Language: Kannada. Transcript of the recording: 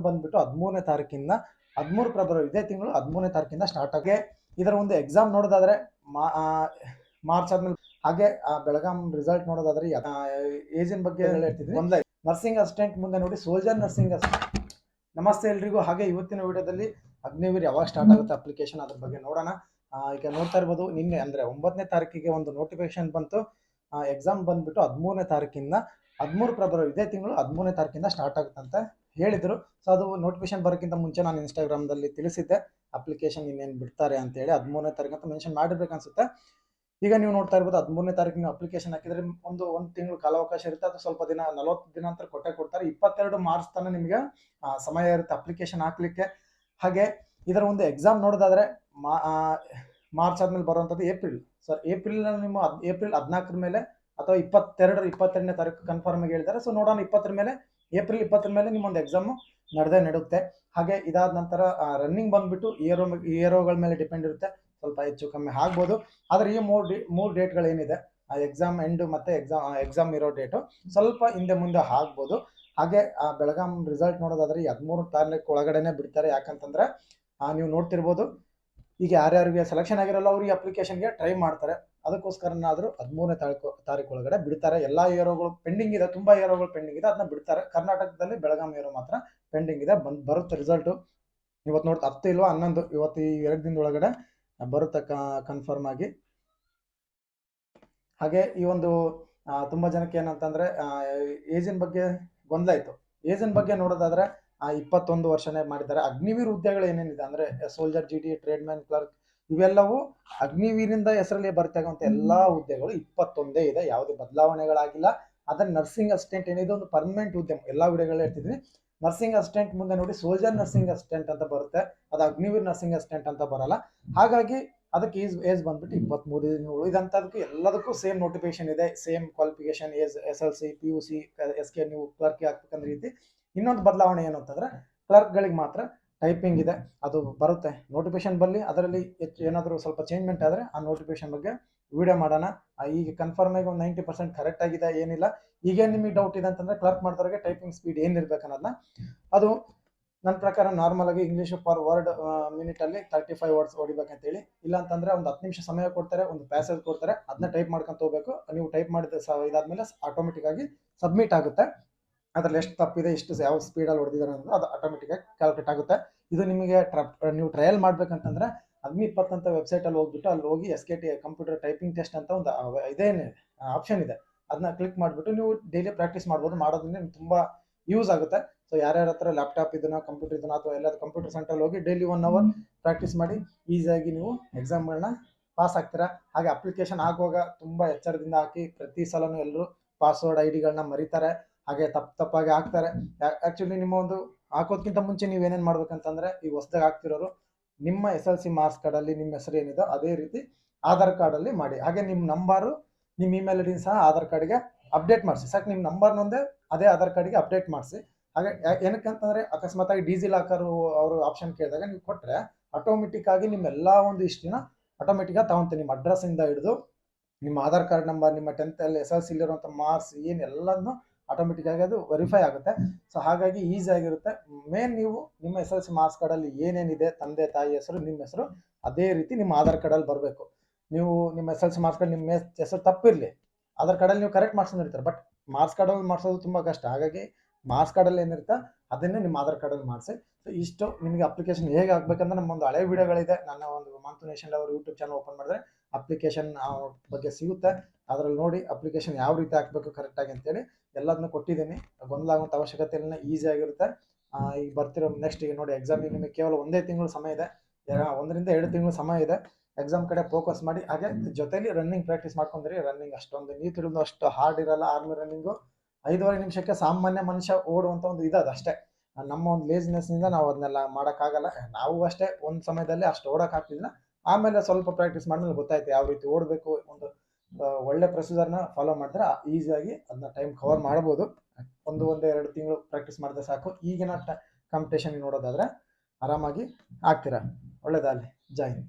ಬಂದ್ಬಿಟ್ಟು 13ನೇ ತಾರೀಕಿಂದ 13 ಫೆಬ್ರವರಿ ಇದೇ ತಿಂಗಳು 13ನೇ ತಾರೀಕಿಂದ ಸ್ಟಾರ್ಟ್ ಆಗಿ ಇದರ ಒಂದು ಎಕ್ಸಾಮ್ ನೋಡೋದಾದ್ರೆ ಮಾರ್ಚ್ ಆದ್ಮೇಲೆ ಹಾಗೆ ಬೆಳಗಾಂ ರಿಸಲ್ಟ್ ನೋಡೋದಾದ್ರೆ ಏಜಿನ ಬಗ್ಗೆ ಹೇಳ್ತಿದ್ದೀನಿ. ನರ್ಸಿಂಗ್ ಅಸಿಸ್ಟೆಂಟ್ ಮುಂದೆ ನೋಡಿ ಸೋಲ್ಜರ್ ನರ್ಸಿಂಗ್ ಅಸಿಸ್ಟೆಂಟ್. ನಮಸ್ತೆ ಎಲ್ರಿಗೂ. ಹಾಗೆ ಇವತ್ತಿನ ವಿಡಿಯೋದಲ್ಲಿ ಅಗ್ನಿವೀರ್ ಯಾವಾಗ ಸ್ಟಾರ್ಟ್ ಆಗುತ್ತೆ ಅಪ್ಲಿಕೇಶನ್ ಅದ್ರ ಬಗ್ಗೆ ನೋಡೋಣ. ಈಗ ನೋಡ್ತಾ ಇರ್ಬೋದು, ನಿನ್ನೆ ಅಂದ್ರೆ 9ನೇ ತಾರೀಕಿಗೆ ಒಂದು ನೋಟಿಫಿಕೇಶನ್ ಬಂತು. ಎಕ್ಸಾಮ್ ಬಂದ್ಬಿಟ್ಟು 13ನೇ ತಾರೀಕಿಂದ 13 ಫೆಬ್ರವರಿ ಇದೇ ತಿಂಗಳು 13ನೇ ತಾರೀಕಿಂದ ಸ್ಟಾರ್ಟ್ ಆಗುತ್ತೆ ಅಂತ ಹೇಳಿದ್ರು. ಸೊ ಅದು ನೋಟಿಫಿಕೇಶನ್ ಬರೋಕ್ಕಿಂತ ಮುಂಚೆ ನಾನು ಇನ್ಸ್ಟಾಗ್ರಾಮ್ದಲ್ಲಿ ತಿಳಿಸಿದ್ದೆ ಅಪ್ಲಿಕೇಶನ್ ಇನ್ನೇನು ಬಿಡ್ತಾರೆ ಅಂತೇಳಿ. 13ನೇ ತಾರೀಕು ಅಂತ ಮೆನ್ಷನ್ ಮಾಡಿರ್ಬೇಕು ಅನ್ಸುತ್ತೆ. ಈಗ ನೀವು ನೋಡ್ತಾ ಇರ್ಬೋದು, 13ನೇ ತಾರೀಕು ನೀವು ಅಪ್ಲಿಕೇಶನ್ ಹಾಕಿದ್ರೆ ಒಂದು ತಿಂಗಳು ಕಾಲಾವಕಾಶ ಇರುತ್ತೆ. ಅದು ಸ್ವಲ್ಪ ದಿನ 40 ದಿನ ಅಂತ ಕೊಡ್ತಾರೆ. 22 ಮಾರ್ಚ್ ತನಕ ನಿಮಗೆ ಸಮಯ ಇರುತ್ತೆ ಅಪ್ಲಿಕೇಶನ್ ಹಾಕ್ಲಿಕ್ಕೆ. ಹಾಗೆ ಇದರ ಒಂದು ಎಕ್ಸಾಮ್ ನೋಡೋದಾದ್ರೆ ಮಾರ್ಚ್ ಆದ್ಮೇಲೆ ಬರುವಂಥದ್ದು ಏಪ್ರಿಲ್ ನಿಮ್ಮ ಏಪ್ರಿಲ್ 14 ಮೇಲೆ ಅಥವಾ 22ನೇ ತಾರೀಕು ಕನ್ಫರ್ಮ್ ಆಗಿ ಹೇಳಿದ್ದಾರೆ. ಸೊ ನೋಡೋಣ, ಏಪ್ರಿಲ್ 20 ಮೇಲೆ ನಿಮ್ಮೊಂದು ಎಕ್ಸಾಮ್ ನಡೆಯುತ್ತೆ. ಹಾಗೆ ಇದಾದ ನಂತರ ರನ್ನಿಂಗ್ ಬಂದ್ಬಿಟ್ಟು ಏರೋಗಳ ಮೇಲೆ ಡಿಪೆಂಡ್ ಇರುತ್ತೆ. ಸ್ವಲ್ಪ ಹೆಚ್ಚು ಕಮ್ಮಿ ಆಗ್ಬೋದು. ಆದರೆ ಈ ಮೂರು ಡೇಟ್ಗಳೇನಿದೆ, ಎಕ್ಸಾಮ್ ಎಂಡ್ ಮತ್ತೆ ಎಕ್ಸಾಮ್ ಇರೋ ಡೇಟು ಸ್ವಲ್ಪ ಹಿಂದೆ ಮುಂದೆ ಆಗ್ಬೋದು. ಹಾಗೆ ಬೆಳಗಾಂ ರಿಸಲ್ಟ್ ನೋಡೋದಾದ್ರೆ 13 ತಾರೀಕು ಒಳಗಡೆನೆ ಬಿಡ್ತಾರೆ. ಯಾಕಂತಂದ್ರೆ ನೀವು ನೋಡ್ತಿರ್ಬೋದು, ಈಗ ಯಾರ್ಯಾರಿಗೆ ಸೆಲೆಕ್ಷನ್ ಆಗಿರಲ್ಲ ಅವ್ರಿಗೆ ಅಪ್ಲಿಕೇಶನ್ಗೆ ಟ್ರೈ ಮಾಡ್ತಾರೆ. ಅದಕ್ಕೋಸ್ಕರನಾದರೂ 13ನೇ ತಾರೀಕು ಒಳಗಡೆ ಬಿಡ್ತಾರೆ. ಎಲ್ಲ ಏರೋಗಳು ಪೆಂಡಿಂಗ್ ಇದೆ, ತುಂಬಾ ಏರೋಗಳು ಪೆಂಡಿಂಗ್ ಇದೆ, ಅದನ್ನ ಬಿಡ್ತಾರೆ. ಕರ್ನಾಟಕದಲ್ಲಿ ಬೆಳಗಾಂ ಏರೋ ಮಾತ್ರ ಪೆಂಡಿಂಗ್ ಇದೆ. ಬರುತ್ತೆ ರಿಸಲ್ಟು. ಇವತ್ತು ನೋಡ್ತಾ 10 ಇಲ್ವಾ 11 ಇವತ್ತು ಈ 2 ದಿನದ ಒಳಗಡೆ ಬರುತ್ತೆ ಕನ್ಫರ್ಮ್ ಆಗಿ. ಹಾಗೆ ಈ ಒಂದು ತುಂಬಾ ಜನಕ್ಕೆ ಏನಂತಂದ್ರೆ ಏಜಿನ ಬಗ್ಗೆ ಗೊಂದಲ ಇತ್ತು. ಏಜಿನ ಬಗ್ಗೆ ನೋಡೋದಾದ್ರೆ 21 ವರ್ಷನೇ ಮಾಡಿದ್ದಾರೆ. ಅಗ್ನಿವೀರ್ ಹುದ್ದೆಗಳು ಏನೇನಿದೆ ಅಂದ್ರೆ soldier, GD, trade man, clerk ಇವೆಲ್ಲವೂ ಅಗ್ನಿವೀರಿಂದ ಹೆಸರಲ್ಲಿ ಬರ್ತಕ್ಕಂಥ ಎಲ್ಲಾ ಹುದ್ದೆಗಳು 21 ಇದೆ. ಯಾವುದೇ ಬದಲಾವಣೆಗಳಾಗಿಲ್ಲ. ಅದನ್ನ ನರ್ಸಿಂಗ್ ಅಸಿಸ್ಟೆಂಟ್ ಏನಿದೆ ಒಂದು ಪರ್ಮನೆಂಟ್ ಹುದ್ದೆ. ಎಲ್ಲಾ ವಿಡಿಯೋಗಳು ಹೇಳ್ತಿದ್ವಿ. ನರ್ಸಿಂಗ್ ಅಸಿಸ್ಟೆಂಟ್ ಮುಂದೆ ನೋಡಿ ಸೋಲ್ಜರ್ ನರ್ಸಿಂಗ್ ಅಸಿಸ್ಟೆಂಟ್ ಅಂತ ಬರುತ್ತೆ. ಅದು ಅಗ್ನಿವೀರ್ ನರ್ಸಿಂಗ್ ಅಸಿಸ್ಟೆಂಟ್ ಅಂತ ಬರಲ್ಲ. ಹಾಗಾಗಿ ಅದಕ್ಕೆ ಏಜ್ ಬಂದ್ಬಿಟ್ಟು 23. ಇದಂತದಕ್ಕೆ ಎಲ್ಲದಕ್ಕೂ ಸೇಮ್ ನೋಟಿಫಿಕೇಶನ್ ಇದೆ, same qualification age SLC, PUC, SK ನೀವು ಕ್ಲರ್ಕ್ ಹಾಕ್ಬೇಕಂದ ರೀತಿ. ಇನ್ನೊಂದು ಬದಲಾವಣೆ ಏನು ಅಂತಂದ್ರೆ ಕ್ಲರ್ಕ್ಗಳಿಗೆ ಮಾತ್ರ ಟೈಪಿಂಗ್ ಇದೆ, ಅದು ಬರುತ್ತೆ ನೋಟಿಫಿಕೇಶನ್ ಬರಲಿ. ಅದರಲ್ಲಿ ಏನಾದರೂ ಸ್ವಲ್ಪ ಚೇಂಜ್ಮೆಂಟ್ ಆದರೆ ಆ ನೋಟಿಫಿಕೇಶನ್ ಬಗ್ಗೆ ವಿಡಿಯೋ ಮಾಡೋಣ. ಈಗ ಕನ್ಫರ್ಮ್ ಆಗಿ ಒಂದು 90% ಕರೆಕ್ಟ್ ಆಗಿದೆ, ಏನಿಲ್ಲ. ಈಗ ನಿಮಗೆ ಡೌಟ್ ಇದೆ ಅಂತಂದ್ರೆ ಕ್ಲರ್ಕ್ ಮಾಡಿದವರಿಗೆ ಟೈಪಿಂಗ್ ಸ್ಪೀಡ್ ಏನಿರ್ಬೇಕು ಅನ್ನೋದನ್ನ, ಅದು ನನ್ನ ಪ್ರಕಾರ ನಾರ್ಮಲ್ ಆಗಿ ಇಂಗ್ಲೀಷ್ ಪರ್ ವರ್ಡ್ ಮಿನಿಟ್ ಅಲ್ಲಿ 35 ವರ್ಡ್ಸ್ ಹೊಡಿಬೇಕಂತೇಳಿ. ಇಲ್ಲ ಅಂತಂದ್ರೆ ಒಂದು 10 ನಿಮಿಷ ಸಮಯ ಕೊಡ್ತಾರೆ, ಒಂದು ಪ್ಯಾಸೇಜ್ ಕೊಡ್ತಾರೆ, ಅದನ್ನ ಟೈಪ್ ಮಾಡ್ಕೊಂತ ಹೋಗ್ಬೇಕು. ನೀವು ಟೈಪ್ ಮಾಡಿದ ಇದಾದ್ಮೇಲೆ ಆಟೋಮೆಟಿಕ್ ಆಗಿ ಸಬ್ಮಿಟ್ ಆಗುತ್ತೆ. ಅದ್ರಲ್ಲಿ ಎಷ್ಟು ತಪ್ಪಿದೆ, ಎಷ್ಟು ಯಾವ ಸ್ಪೀಡಲ್ಲಿ ಹೊಡೆದಿದ್ದಾರೆ ಅನ್ನೋದು ಅದು ಆಟೋಮೆಟಿಕ್ ಆಗಿ ಕ್ಯಾಲ್ಕುಲೇಟ್ ಆಗುತ್ತೆ. ಇದು ನಿಮಗೆ ನೀವು ಟ್ರಯಲ್ ಮಾಡ್ಬೇಕಂತಂದ್ರೆ ಅಗ್ನಿ20 ಅಂತ ವೆಬ್ಸೈಟ್ ಅಲ್ಲಿ ಹೋಗ್ಬಿಟ್ಟು ಅಲ್ಲಿ ಹೋಗಿ SKT ಕಂಪ್ಯೂಟರ್ ಟೈಪಿಂಗ್ ಟೆಸ್ಟ್ ಅಂತ ಒಂದು ಇದೇನು ಆಪ್ಷನ್ ಇದೆ, ಅದನ್ನ ಕ್ಲಿಕ್ ಮಾಡಿಬಿಟ್ಟು ನೀವು ಡೈಲಿ ಪ್ರಾಕ್ಟೀಸ್ ಮಾಡ್ಬೋದು. ಮಾಡೋದ್ರಿಂದ ನಿಮ್ಗೆ ತುಂಬಾ ಯೂಸ್ ಆಗುತ್ತೆ. ಸೊ ಯಾರ್ಯಾರ ಹತ್ರ ಲ್ಯಾಪ್ಟಾಪ್ ಇದನ್ನ, ಕಂಪ್ಯೂಟರ್ ಇದನ್ನ, ಅಥವಾ ಎಲ್ಲಾದ್ರೂ ಕಂಪ್ಯೂಟರ್ ಸೆಂಟರ್ ಹೋಗಿ ಡೈಲಿ 1 ಅವರ್ ಪ್ರಾಕ್ಟೀಸ್ ಮಾಡಿ ಈಸಿಯಾಗಿ ನೀವು ಎಕ್ಸಾಮ್ಗಳನ್ನ ಪಾಸ್ ಆಗ್ತೀರಾ. ಹಾಗೆ ಅಪ್ಲಿಕೇಶನ್ ಹಾಕುವಾಗ ತುಂಬಾ ಎಚ್ಚರದಿಂದ ಹಾಕಿ. ಪ್ರತಿ ಸಲನೂ ಎಲ್ಲರೂ ಪಾಸ್ವರ್ಡ್ ID ಗಳನ್ನ ಮರಿತಾರೆ, ಹಾಗೆ ತಪ್ಪಾಗಿ ಹಾಕ್ತಾರೆ. ಆಕ್ಚುಲಿ ನಿಮ್ಮ ಒಂದು ಹಾಕೋದ್ಕಿಂತ ಮುಂಚೆ ನೀವು ಏನೇನು ಮಾಡ್ಬೇಕಂತಂದ್ರೆ, ಈ ಹೊಸದಾಗಿ ಹಾಕ್ತಿರೋರು ನಿಮ್ಮ SLC ಮಾರ್ಕ್ಸ್ ಕಾರ್ಡಲ್ಲಿ ನಿಮ್ಮ ಹೆಸರು ಏನಿದೆ ಅದೇ ರೀತಿ ಆಧಾರ್ ಕಾರ್ಡಲ್ಲಿ ಮಾಡಿ. ಹಾಗೆ ನಿಮ್ಮ ನಂಬರು, ನಿಮ್ಮ ಇಮೇಲ್ ID ಸಹ ಆಧಾರ್ ಕಾರ್ಡ್ಗೆ ಅಪ್ಡೇಟ್ ಮಾಡಿಸಿ. ಸಾಕು, ನಿಮ್ಮ ನಂಬರ್ನೊಂದೇ ಅದೇ ಆಧಾರ್ ಕಾರ್ಡ್ಗೆ ಅಪ್ಡೇಟ್ ಮಾಡಿಸಿ. ಹಾಗೆ ಏನಕ್ಕಂತಂದ್ರೆ ಅಕಸ್ಮಾತ್ ಆಗಿ ಡಿಜಿಲಾಕರ್ ಅವರು ಆಪ್ಷನ್ ಕೇಳಿದಾಗ ನೀವು ಕೊಟ್ಟರೆ ಆಟೋಮೆಟಿಕ್ ಆಗಿ ನಿಮ್ಮೆಲ್ಲ ಒಂದು ಹಿಸ್ಟ್ರಿನ ಆಟೋಮೆಟಿಕ್ ಆಗಿ ತಗೊಂತೀನಿ. ನಿಮ್ಮ ಅಡ್ರೆಸ್ ಇಂದ ಹಿಡಿದು ನಿಮ್ಮ ಆಧಾರ್ ಕಾರ್ಡ್ ನಂಬರ್, ನಿಮ್ಮ 10th ಅಲ್ಲಿ SLC ಇರುವಂಥ ಮಾರ್ಕ್ಸ್ ಏನೆಲ್ಲನೂ ಆಟೋಮೆಟಿಕ್ ಆಗಿ ಅದು ವೆರಿಫೈ ಆಗುತ್ತೆ. ಸೊ ಹಾಗಾಗಿ ಈಸಿ ಆಗಿರುತ್ತೆ. ಮೇನ್ ನೀವು ನಿಮ್ಮ SLC ಮಾರ್ಕ್ಸ್ ಕಾರ್ಡಲ್ಲಿ ಏನೇನಿದೆ, ತಂದೆ ತಾಯಿ ಹೆಸರು, ನಿಮ್ಮ ಹೆಸರು ಅದೇ ರೀತಿ ನಿಮ್ಮ ಆಧಾರ್ ಕಾರ್ಡಲ್ಲಿ ಬರಬೇಕು. ನೀವು ನಿಮ್ಮ SLC ಮಾರ್ಕ್ಸ್ ಕಾರ್ಡ್ ನಿಮ್ಮ ಹೆಸರು ತಪ್ಪಿರಲಿ, ಆಧಾರ್ ಕಾರ್ಡಲ್ಲಿ ನೀವು ಕರೆಕ್ಟ್ ಮಾಡ್ಸ್ಕೊಂಡಿರ್ತಾರೆ. ಬಟ್ ಮಾರ್ಕ್ಸ್ ಕಾರ್ಡಲ್ಲಿ ಮಾಡಿಸೋದು ತುಂಬ ಕಷ್ಟ. ಹಾಗಾಗಿ ಮಾರ್ಕ್ಸ್ ಕಾರ್ಡಲ್ಲಿ ಏನಿರುತ್ತೆ ಅದನ್ನೇ ನಿಮ್ಮ ಆಧಾರ್ ಕಾರ್ಡಲ್ಲಿ ಮಾಡಿಸಿ. ಸೊ ಇಷ್ಟು ನಿಮಗೆ ಅಪ್ಲಿಕೇಶನ್ ಹೇಗೆ ಹಾಕ್ಬೇಕಂದ್ರೆ ನಮ್ಮೊಂದು ಹಳೆ ವಿಡಿಯೋಗಳಿದೆ. ನನ್ನ ಒಂದು ಮಂತು ನೇಷನ್ ಅವರು ಯೂಟ್ಯೂಬ್ ಚಾನಲ್ ಓಪನ್ ಮಾಡಿದ್ರೆ ಅಪ್ಲಿಕೇಶನ್ ಬಗ್ಗೆ ಸಿಗುತ್ತೆ. ಅದರಲ್ಲಿ ನೋಡಿ ಅಪ್ಲಿಕೇಶನ್ ಯಾವ ರೀತಿ ಹಾಕಬೇಕು ಕರೆಕ್ಟಾಗಿ ಅಂತೇಳಿ ಎಲ್ಲದನ್ನೂ ಕೊಟ್ಟಿದ್ದೀನಿ. ಗೊಂದಲ ಆಗುವಂಥ ಅವಶ್ಯಕತೆ ಇಲ್ಲ, ಈಸಿ ಆಗಿರುತ್ತೆ. ಈಗ ಬರ್ತಿರೋ ನೆಕ್ಸ್ಟ್ ಈಗ ನೋಡಿ ಎಕ್ಸಾಮಿಗೆ ನಿಮಗೆ ಕೇವಲ 1 ತಿಂಗಳು ಸಮಯ ಇದೆ. 1 ರಿಂದ 2 ತಿಂಗಳು ಸಮಯ ಇದೆ. ಎಕ್ಸಾಮ್ ಕಡೆ ಫೋಕಸ್ ಮಾಡಿ. ಹಾಗೆ ಜೊತೆಲಿ ರನ್ನಿಂಗ್ ಪ್ರಾಕ್ಟೀಸ್ ಮಾಡ್ಕೊಂಡ್ರಿ. ರನ್ನಿಂಗ್ ಅಷ್ಟೊಂದು ನೀವು ತಿಳಿದು ಅಷ್ಟು ಹಾರ್ಡ್ ಇರಲ್ಲ. ಆರ್ಮಿ ರನ್ನಿಂಗು 5.5 ನಿಮಿಷಕ್ಕೆ ಸಾಮಾನ್ಯ ಮನುಷ್ಯ ಓಡುವಂಥ ಒಂದು ಇದು ಅಷ್ಟೇ. ನಮ್ಮ ಒಂದು ಲೇಜಿನೆಸ್ನಿಂದ ನಾವು ಅದನ್ನೆಲ್ಲ ಮಾಡೋಕ್ಕಾಗಲ್ಲ. ನಾವು ಅಷ್ಟೇ ಒಂದು ಸಮಯದಲ್ಲಿ ಅಷ್ಟು ಓಡೋಕ್ಕಾಗ್ತಿಲ್ಲ. ಆಮೇಲೆ ಸ್ವಲ್ಪ ಪ್ರಾಕ್ಟೀಸ್ ಮಾಡಿದ್ಮೇಲೆ ಗೊತ್ತಾಯ್ತು ಯಾವ ರೀತಿ ಓಡಬೇಕು. ಒಂದು ಒಳ್ಳೆ ಪ್ರೊಸೀಜರ್ನ ಫಾಲೋ ಮಾಡಿದ್ರೆ ಈಸಿಯಾಗಿ ಅದನ್ನ ಟೈಮ್ ಕವರ್ ಮಾಡ್ಬೋದು. 1-2 ತಿಂಗಳು ಪ್ರಾಕ್ಟೀಸ್ ಮಾಡಿದ್ರೆ ಸಾಕು. ಈಗಿನ ಕಾಂಪಿಟೇಷನ್ ನೋಡೋದಾದ್ರೆ ಆರಾಮಾಗಿ ಆಗ್ತೀರಾ. ಒಳ್ಳೇದಾಗಲಿ. ಜೈ ಹಿಂದ್.